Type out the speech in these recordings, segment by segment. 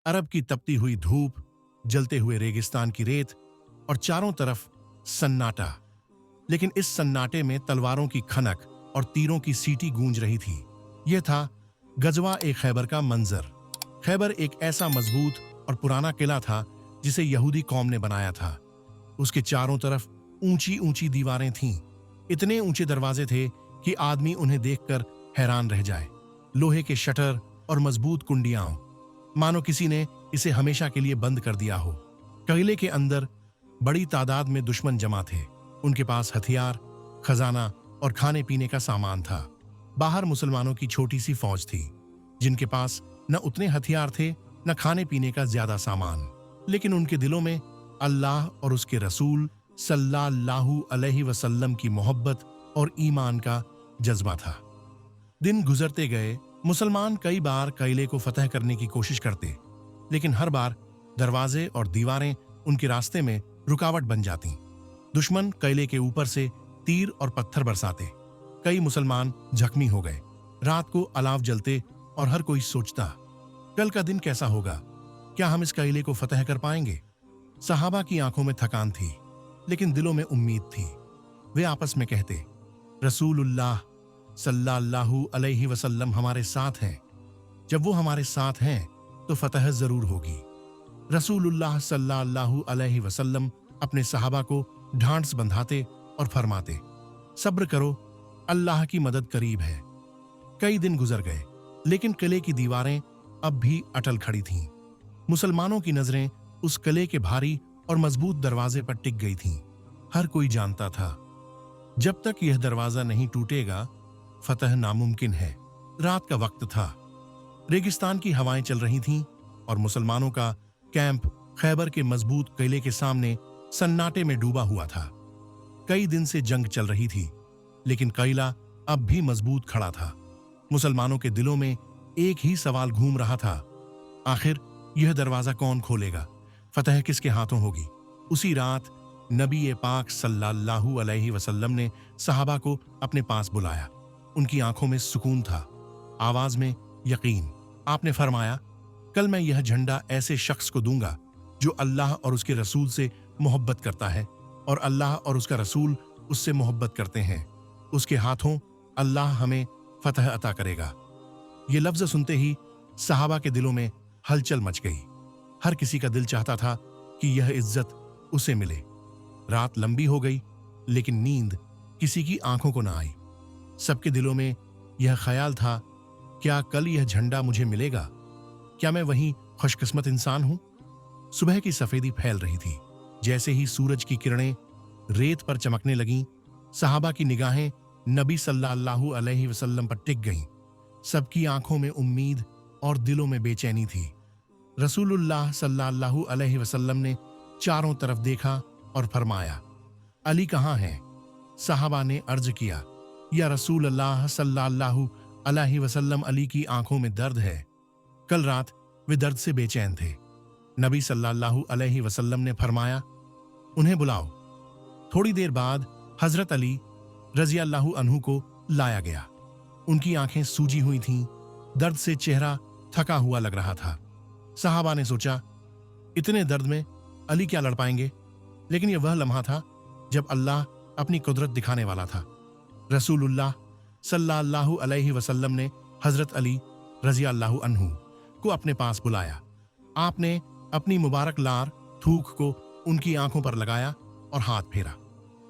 अरब की तपती हुई धूप, जलते हुए रेगिस्तान की रेत और चारों तरफ सन्नाटा। लेकिन इस सन्नाटे में तलवारों की खनक और तीरों की सीटी गूंज रही थी। यह था गजवा ए खैबर का मंजर। खैबर एक ऐसा मजबूत और पुराना किला था जिसे यहूदी कौम ने बनाया था। उसके चारों तरफ ऊंची ऊंची दीवारें थीं। इतने ऊंचे दरवाजे थे कि आदमी उन्हें देखकर हैरान रह जाए। लोहे के शटर और मजबूत कुंडियां, मानो किसी ने इसे हमेशा के लिए बंद कर दिया हो। किले के अंदर बड़ी तादाद में दुश्मन जमा थे। उनके पास हथियार, खजाना और खाने पीने का सामान था। बाहर मुसलमानों की छोटी सी फौज थी, जिनके पास न उतने हथियार थे न खाने पीने का ज्यादा सामान। लेकिन उनके दिलों में अल्लाह और उसके रसूल सल्लल्लाहु अलैहि वसल्लम की मोहब्बत और ईमान का जज्बा था। दिन गुजरते गए। मुसलमान कई बार किले को फतह करने की कोशिश करते, लेकिन हर बार दरवाजे और दीवारें उनके रास्ते में रुकावट बन जाती। दुश्मन किले के ऊपर से तीर और पत्थर बरसाते। कई मुसलमान जख्मी हो गए। रात को अलाव जलते और हर कोई सोचता, कल का दिन कैसा होगा? क्या हम इस किले को फतह कर पाएंगे? सहाबा की आंखों में थकान थी, लेकिन दिलों में उम्मीद थी। वे आपस में कहते, रसूलुल्लाह सल्लल्लाहु अलैहि वसल्लम हमारे साथ हैं। जब वो हमारे साथ हैं तो फतह जरूर होगी। रसूलुल्लाह सल्लल्लाहु अलैहि वसल्लम अपने सहाबा को ढांढस बंधाते और फरमाते, सब्र करो, अल्लाह की मदद करीब है। कई दिन गुजर गए, लेकिन किले की दीवारें अब भी अटल खड़ी थीं। मुसलमानों की नजरें उस किले के भारी और मजबूत दरवाजे पर टिक गई थीं। हर कोई जानता था, जब तक यह दरवाजा नहीं टूटेगा, फतह नामुमकिन है। रात का वक्त था। रेगिस्तान की हवाएं चल रही थीं और मुसलमानों का कैंप खैबर के मजबूत किले के सामने सन्नाटे में डूबा हुआ था। कई दिन से जंग चल रही थी, लेकिन किला अब भी मजबूत खड़ा था। मुसलमानों के दिलों में एक ही सवाल घूम रहा था, आखिर यह दरवाजा कौन खोलेगा? फतह किसके हाथों होगी? उसी रात नबी पाक सल्लल्लाहु अलैहि वसल्लम ने सहाबा को अपने पास बुलाया। उनकी आंखों में सुकून था, आवाज में यकीन। आपने फरमाया, कल मैं यह झंडा ऐसे शख्स को दूंगा जो अल्लाह और उसके रसूल से मोहब्बत करता है और अल्लाह और उसका रसूल उससे मोहब्बत करते हैं। उसके हाथों अल्लाह हमें फतह अता करेगा। ये लफ्ज सुनते ही सहाबा के दिलों में हलचल मच गई। हर किसी का दिल चाहता था कि यह इज्जत उसे मिले। रात लंबी हो गई, लेकिन नींद किसी की आंखों को ना आई। सबके दिलों में यह ख्याल था, क्या कल यह झंडा मुझे मिलेगा? क्या मैं वही खुशकिस्मत इंसान हूं? सुबह की सफेदी फैल रही थी। जैसे ही सूरज की किरणें रेत पर चमकने लगीं, सहाबा की निगाहें नबी सल्लल्लाहु अलैहि वसल्लम पर टिक गईं। सबकी आंखों में उम्मीद और दिलों में बेचैनी थी। रसूलुल्लाह सल्लल्लाहु अलैहि वसल्लम ने चारों तरफ देखा और फरमाया, अली कहाँ हैं? सहाबा ने अर्ज किया, या रसूल अल्लाह सल्लल्लाहु अलैहि वसल्लम, अली की आंखों में दर्द है। कल रात वे दर्द से बेचैन थे। नबी सल्लल्लाहु अलैहि वसल्लम ने फरमाया, उन्हें बुलाओ। थोड़ी देर बाद हजरत अली रज़ियल्लाहु अन्हु को लाया गया। उनकी आंखें सूजी हुई थीं, दर्द से चेहरा थका हुआ लग रहा था। सहाबा ने सोचा, इतने दर्द में अली क्या लड़ पाएंगे? लेकिन यह वह लम्हा था जब अल्लाह अपनी कुदरत दिखाने वाला था। रसूलुल्लाह सल्लल्लाहु अलैहि वसल्लम ने हजरत अली रज़ियल्लाहु अन्हु को अपने पास बुलाया। आपने अपनी मुबारक लार थूक को उनकी आंखों पर लगाया और हाथ फेरा।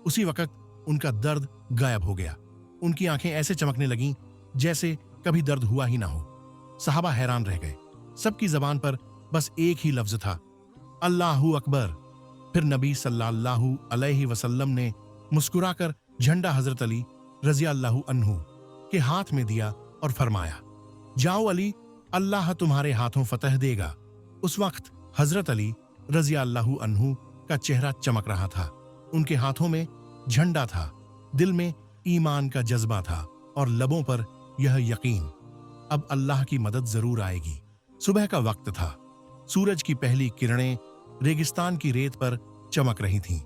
उसी वक्त उनका दर्द गायब हो गया। उनकी आंखें ऐसे चमकने लगीं जैसे कभी दर्द हुआ ही ना हो। सहाबा हैरान रह गए। सबकी जबान पर बस एक ही लफ्ज था, अल्लाहु अकबर। फिर नबी सल्लल्लाहु अलैहि वसल्लम ने मुस्कुराकर झंडा हजरत अली रज़ियल्लाहु अन्हु के हाथ में दिया और फरमाया, जाओ अली, अल्लाह तुम्हारे हाथों फतह देगा। उस वक्त हजरत अली रज़ियल्लाहु अन्हु का चेहरा चमक रहा था। उनके हाथों में झंडा था, दिल में ईमान का जज्बा था और लबों पर यह यकीन, अब अल्लाह की मदद जरूर आएगी। सुबह का वक्त था। सूरज की पहली किरणें रेगिस्तान की रेत पर चमक रही थीं।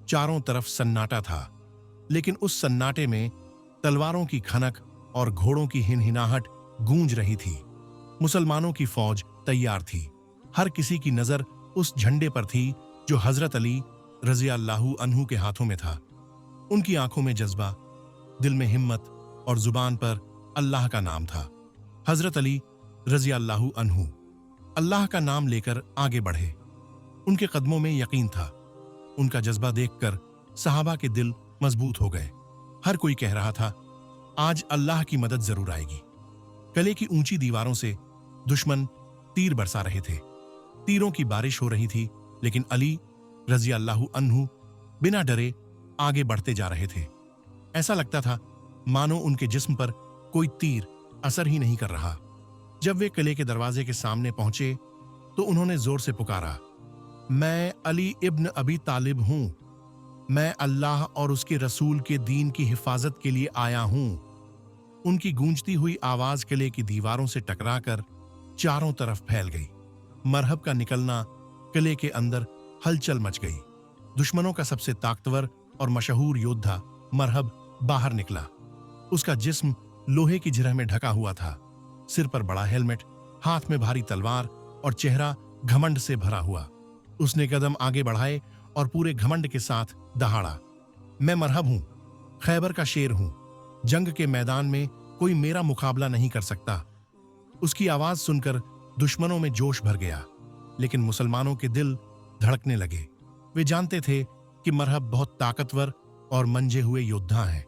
चारों तरफ सन्नाटा था, लेकिन उस सन्नाटे में तलवारों की खनक और घोड़ों की हिनहिनाहट गूंज रही थी। मुसलमानों की फौज तैयार थी। हर किसी की नजर उस झंडे पर थी जो हजरत अली रज़ी अल्लाहु अन्हु के हाथों में था। उनकी आंखों में जज्बा, दिल में हिम्मत और जुबान पर अल्लाह का नाम था। हजरत अली रज़ी अल्लाहु अन्हु अल्लाह का नाम लेकर आगे बढ़े। उनके कदमों में यकीन था। उनका जज्बा देखकर सहाबा के दिल मजबूत हो गए। हर कोई कह रहा था, आज अल्लाह की मदद जरूर आएगी। किले की ऊंची दीवारों से दुश्मन तीर बरसा रहे थे। तीरों की बारिश हो रही थी, लेकिन अली रज़ी अल्लाहु अन्हु बिना डरे आगे बढ़ते जा रहे थे। ऐसा लगता था मानो उनके जिस्म पर कोई तीर असर ही नहीं कर रहा। जब वे किले के दरवाजे के सामने पहुंचे तो उन्होंने जोर से पुकारा, मैं अली इब्न अबी तालिब हूं। मैं अल्लाह और उसके रसूल के दीन की हिफाजत के लिए आया हूं। उनकी गूंजती हुई आवाज किले की दीवारों से टकराकर चारों तरफ फैल गई। मरहब का निकलना किले के अंदर हलचल मच गई। दुश्मनों का सबसे ताकतवर और मशहूर योद्धा मरहब बाहर निकला। उसका जिस्म लोहे की जिरह में ढका हुआ था, सिर पर बड़ा हेलमेट, हाथ में भारी तलवार और चेहरा घमंड से भरा हुआ। उसने कदम आगे बढ़ाए और पूरे घमंड के साथ दहाड़ा, मैं मरहब हूं, खैबर का शेर हूं। जंग के मैदान में कोई मेरा मुकाबला नहीं कर सकता। उसकी आवाज सुनकर दुश्मनों में जोश भर गया, लेकिन मुसलमानों के दिल धड़कने लगे। वे जानते थे कि मरहब बहुत ताकतवर और मंजे हुए योद्धा हैं।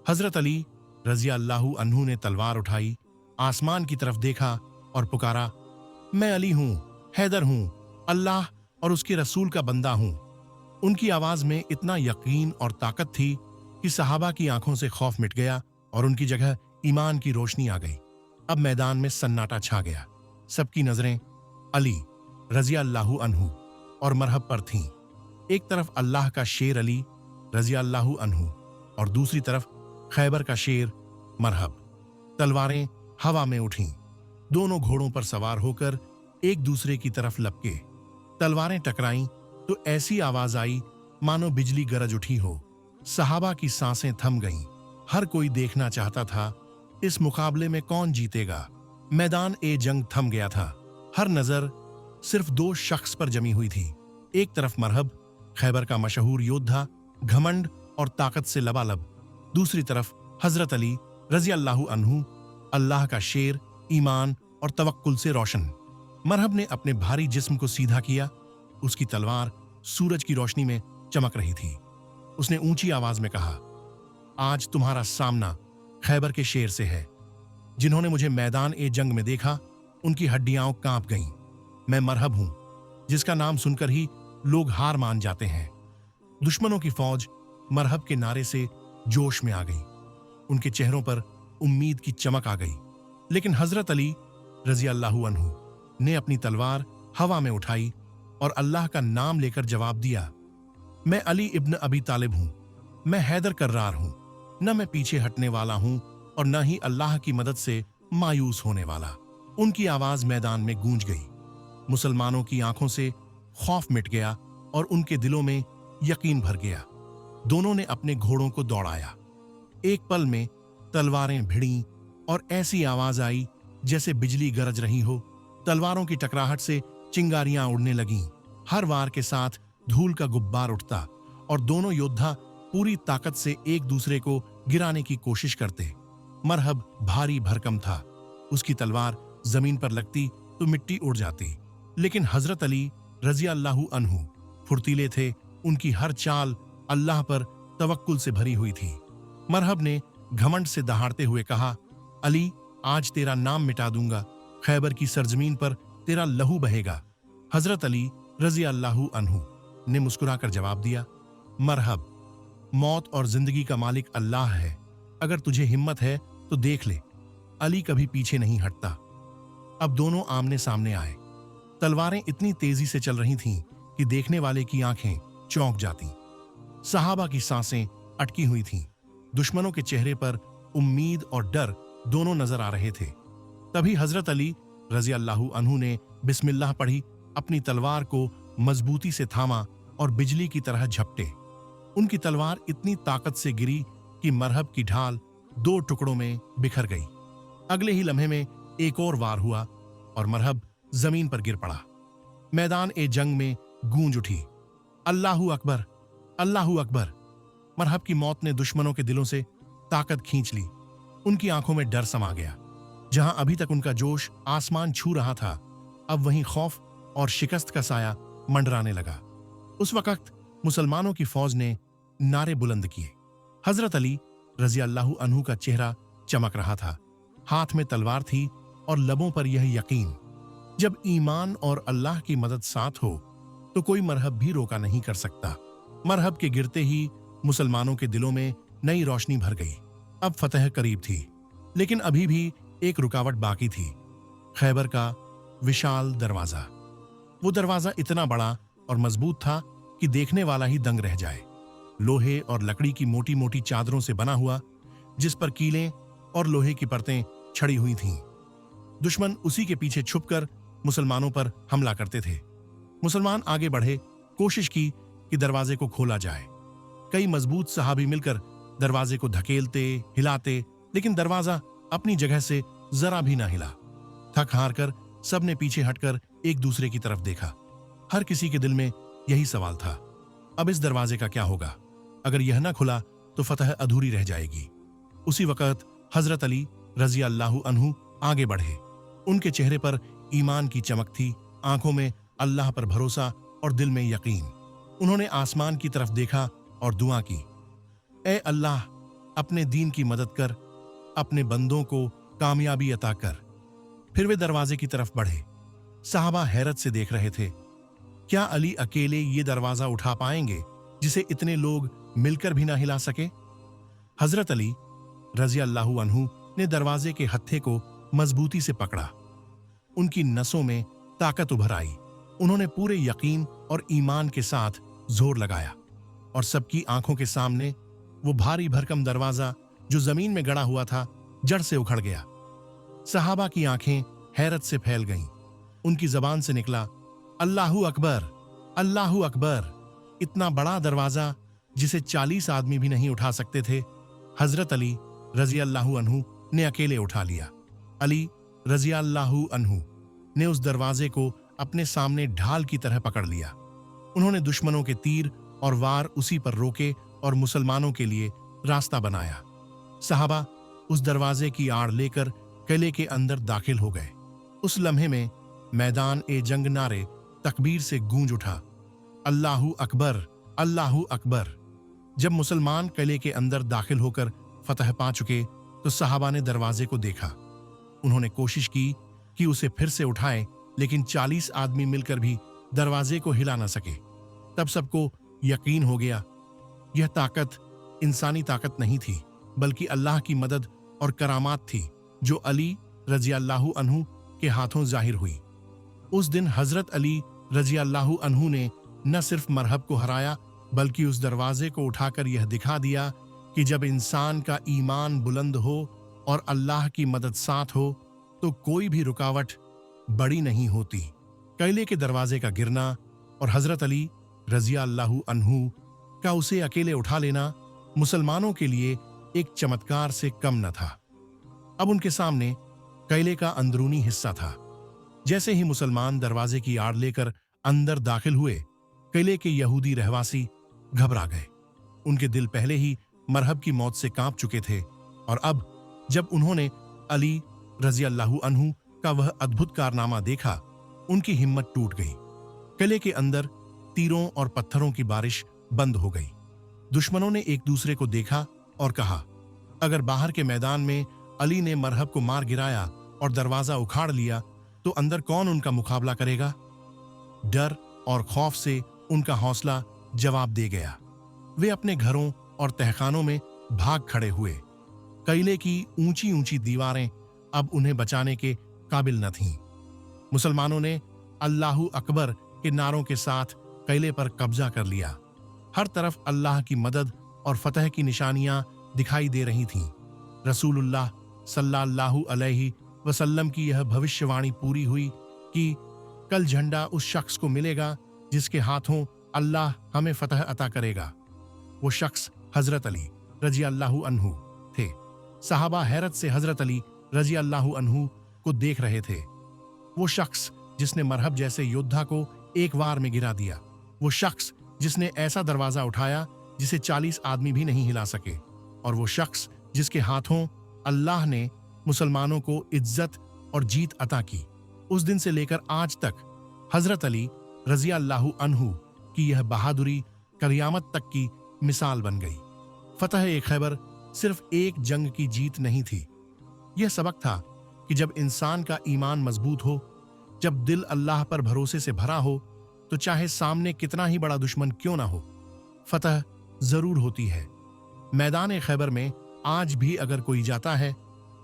हजरत अली रज़ी अल्लाहु अन्हु ने तलवार उठाई, आसमान की तरफ देखा और पुकारा, मैं अली हूं, हैदर हूं, अल्लाह और उसके रसूल का बंदा हूं। उनकी आवाज में इतना यकीन और ताकत थी कि सहाबा की आंखों से खौफ मिट गया और उनकी जगह ईमान की रोशनी आ गई। अब मैदान में सन्नाटा छा गया। सबकी नजरें अली रज़ी अल्लाहु अन्हु और मरहब पर थीं। एक तरफ अल्लाह का शेर अली रज़ी अल्लाहु अन्हु और दूसरी तरफ खैबर का शेर मरहब। तलवारें हवा में उठीं। दोनों घोड़ों पर सवार होकर एक दूसरे की तरफ लपके। तलवारें टकराईं तो ऐसी आवाज आई मानो बिजली गरज उठी हो। सहाबा की सांसें थम गईं। हर कोई देखना चाहता था इस मुकाबले में कौन जीतेगा। मैदान ए जंग थम गया था। हर नजर सिर्फ दो शख्स पर जमी हुई थी। एक तरफ मरहब, खैबर का मशहूर योद्धा, घमंड और ताकत से लबालब। दूसरी तरफ हजरत अली रज़ी अल्लाहु अन्हु, अल्लाह का शेर, ईमान और तवक्कुल से रोशन। मरहब ने अपने भारी जिस्म को सीधा किया। उसकी तलवार सूरज की रोशनी में चमक रही थी। उसने ऊंची आवाज में कहा, आज तुम्हारा सामना खैबर के शेर से है। जिन्होंने मुझे मैदान ए जंग में देखा, उनकी हड्डियां कांप गईं। मैं मरहब हूं, जिसका नाम सुनकर ही लोग हार मान जाते हैं। दुश्मनों की फौज मरहब के नारे से जोश में आ गई। उनके चेहरों पर उम्मीद की चमक आ गई। लेकिन हजरत अली रज़ी अल्लाहु अन्हु ने अपनी तलवार हवा में उठाई और अल्लाह का नाम लेकर जवाब दिया, मैं अली इब्न अबी तालिब हूं, मैं हैदर कर्रार हूं। न मैं पीछे हटने वाला हूं और न ही अल्लाह की मदद से मायूस होने वाला। उनकी आवाज मैदान में गूंज गई। मुसलमानों की आंखों से खौफ मिट गया और उनके दिलों में यकीन भर गया। दोनों ने अपने घोड़ों को दौड़ाया। एक पल में तलवारें भिड़ीं और ऐसी आवाज आई जैसे बिजली गरज रही हो। तलवारों की टकराहट से चिंगारियां उड़ने लगीं। हर वार के साथ धूल का गुब्बार उठता और दोनों योद्धा पूरी ताकत से एक दूसरे को गिराने की कोशिश करते। मरहब भारी भरकम था। उसकी तलवार जमीन पर लगती तो मिट्टी उड़ जाती। लेकिन हजरत अली रज़ी अल्लाहु अन्हु फुर्तीले थे। उनकी हर चाल अल्लाह पर तवक्कुल से भरी हुई थी। मरहब ने घमंड से दहाड़ते हुए कहा, अली, आज तेरा नाम मिटा दूंगा। खैबर की सरजमीन पर तेरा लहू बहेगा। हजरत अली रज़ी अल्लाहु अन्हु ने मुस्कुराकर जवाब दिया, मरहब, मौत और जिंदगी का मालिक अल्लाह है। अगर तुझे हिम्मत है तो देख ले। अली कभी पीछे नहीं हटता। अब दोनों आमने सामने आए। तलवारें इतनी तेजी से चल रही थीं कि देखने वाले की आंखें चौंक जातीं। सहाबा की सांसें अटकी हुई थीं। दुश्मनों के चेहरे पर उम्मीद और डर दोनों नजर आ रहे थे। तभी हजरत अली रज़ी अल्लाहु अन्हु ने बिस्मिल्लाह पढ़ी, अपनी तलवार को मजबूती से थामा और बिजली की तरह झपटे। उनकी तलवार इतनी ताकत से गिरी कि मरहब की ढाल दो टुकड़ों में बिखर गई। अगले ही लम्हे में एक और वार हुआ और मरहब जमीन पर गिर पड़ा। मैदान ए जंग में गूंज उठी, अल्लाहू अकबर, अल्लाहू अकबर। मरहब की मौत ने दुश्मनों के दिलों से ताकत खींच ली। उनकी आंखों में डर समा गया। जहां अभी तक उनका जोश आसमान छू रहा था, अब वहीं खौफ और शिकस्त का साया मंडराने लगा। उस वक्त मुसलमानों की फौज ने नारे बुलंद किए। हजरत अली रजी अल्लाहु अन्हु का चेहरा चमक रहा था, हाथ में तलवार थी और लबों पर यह यकीन, जब ईमान और अल्लाह की मदद साथ हो तो कोई मरहब भी रोका नहीं कर सकता। मरहब के गिरते ही मुसलमानों के दिलों में नई रोशनी भर गई। अब फतह करीब थी, लेकिन अभी भी एक रुकावट बाकी थी, खैबर का विशाल दरवाजा। वो दरवाजा इतना बड़ा और मजबूत था कि देखने वाला ही दंग रह जाए। लोहे और लकड़ी की मोटी मोटी चादरों से बना हुआ, जिस पर कीलें और लोहे की परतें छड़ी हुई थीं। दुश्मन उसी के पीछे छुपकर मुसलमानों पर हमला करते थे। मुसलमान आगे बढ़े, कोशिश की कि दरवाजे को खोला जाए। कई मजबूत सहाबी मिलकर दरवाजे को धकेलते, हिलाते, लेकिन दरवाजा अपनी जगह से जरा भी ना हिला। थक हार कर सबने पीछे हटकर एक दूसरे की तरफ देखा। हर किसी के दिल में यही सवाल था, अब इस दरवाजे का क्या होगा? अगर यह ना खुला तो फतह अधूरी रह जाएगी। उसी वक्त हजरत अली रजी अल्लाहु अन्हु आगे बढ़े। उनके चेहरे पर ईमान की चमक थी, आंखों में अल्लाह पर भरोसा और दिल में यकीन। उन्होंने आसमान की तरफ देखा और दुआ की, ए अल्लाह, अपने दीन की मदद कर, अपने बंदों को कामयाबी अता कर। फिर वे दरवाजे की तरफ बढ़े। साहबा हैरत से देख रहे थे, क्या अली अकेले ये दरवाजा उठा पाएंगे जिसे इतने लोग मिलकर भी ना हिला सके? हजरत अली रजी अल्लाहु अन्हु ने दरवाजे के हत्थे को मजबूती से पकड़ा। उनकी नसों में ताकत उभर आई। उन्होंने पूरे यकीन और ईमान के साथ जोर लगाया और सबकी आंखों के सामने वो भारी भरकम दरवाजा जो जमीन में गड़ा हुआ था, जड़ से उखड़ गया। सहाबा की आंखें हैरत से फैल गईं। उनकी जबान से निकला, अल्लाहू अकबर, अल्लाहू अकबर। इतना बड़ा दरवाजा जिसे 40 आदमी भी नहीं उठा सकते थे, हजरत अली रजी अल्लाहु अन्हु ने अकेले उठा लिया। अली रजी अल्लाहु अन्हु ने उस दरवाजे को अपने सामने ढाल की तरह पकड़ लिया। उन्होंने दुश्मनों के तीर और वार उसी पर रोके और मुसलमानों के लिए रास्ता बनाया। सहाबा उस दरवाजे की आड़ लेकर किले के अंदर दाखिल हो गए। उस लम्हे में मैदान ए जंग नारे तकबीर से गूंज उठा, अल्लाहू अकबर, अल्लाहू अकबर। जब मुसलमान किले के अंदर दाखिल होकर फतह पा चुके तो सहाबा ने दरवाजे को देखा। उन्होंने कोशिश की कि उसे फिर से उठाएं, लेकिन 40 आदमी मिलकर भी दरवाजे को हिला ना सके। तब सबको यकीन हो गया, यह ताकत इंसानी ताकत नहीं थी, बल्कि अल्लाह की मदद और करामात थी जो अली रजी अल्लाहु अन्हु के हाथों जाहिर हुई। उस दिन हजरत अली रजी अल्लाहु अन्हु ने न सिर्फ मरहब को हराया, बल्कि उस दरवाजे को उठाकर यह दिखा दिया कि जब इंसान का ईमान बुलंद हो और अल्लाह की मदद साथ हो तो कोई भी रुकावट बड़ी नहीं होती। किले के दरवाजे का गिरना और हजरत अली रजिया अल्लाहु अन्हु का उसे अकेले उठा लेना मुसलमानों के लिए एक चमत्कार से कम न था। अब उनके सामने किले का अंदरूनी हिस्सा था। जैसे ही मुसलमान दरवाजे की आड़ लेकर अंदर दाखिल हुए, किले के यहूदी रहवासी घबरा गए। उनके दिल पहले ही मरहब की मौत से कांप चुके थे, और अब जब उन्होंने अली रजी अल्लाहु अन्हु का वह अद्भुत कारनामा देखा, उनकी हिम्मत टूट गई। किले के अंदर तीरों और पत्थरों की बारिश बंद हो गई। दुश्मनों ने एक दूसरे को देखा और कहा, अगर बाहर के मैदान में अली ने मरहब को मार गिराया और दरवाजा उखाड़ लिया तो अंदर कौन उनका मुकाबला करेगा? डर और खौफ से उनका हौसला जवाब दे गया। वे अपने घरों और तहखानों में भाग खड़े हुए। किले की ऊंची ऊंची दीवारें अब उन्हें बचाने के काबिल न थीं। मुसलमानों ने अल्लाहू अकबर के नारों के साथ किले पर कब्जा कर लिया। हर तरफ अल्लाह की मदद और फतह की निशानियां दिखाई दे रही थीं। रसूलुल्लाह सल्लल्लाहु अलैहि वसल्लम की यह भविष्यवाणी पूरी हुई कि कल झंडा उस शख्स को मिलेगा जिसके हाथों अल्लाह हमें फतह अता करेगा। वो शख्स हजरत अली रजी अल्लाहु अन्हु थे। सहाबा हैरत से हजरत अली रजी अल्लाहु अन्हु को देख रहे थे। वो शख्स जिसने मरहब जैसे योद्धा को एक वार में गिरा दिया। वो शख्स जिसने ऐसा दरवाजा उठाया जिसे 40 आदमी भी नहीं हिला सके, और वो शख्स जिसके हाथों अल्लाह ने मुसलमानों को इज्जत और जीत अता की। उस दिन से लेकर आज तक हजरत अली रज़ी अल्लाहु अन्हु की यह बहादुरी क़यामत तक की मिसाल बन गई। फतह खैबर सिर्फ एक जंग की जीत नहीं थी। यह सबक था कि जब इंसान का ईमान मजबूत हो, जब दिल अल्लाह पर भरोसे से भरा हो, तो चाहे सामने कितना ही बड़ा दुश्मन क्यों ना हो, फतह जरूर होती है। मैदान खैबर में आज भी अगर कोई जाता है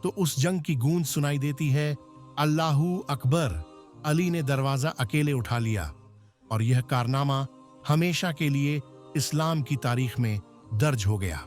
तो उस जंग की गूंज सुनाई देती है, अल्लाहू अकबर, अली ने दरवाजा अकेले उठा लिया। और यह कारनामा हमेशा के लिए इस्लाम की तारीख में दर्ज हो गया।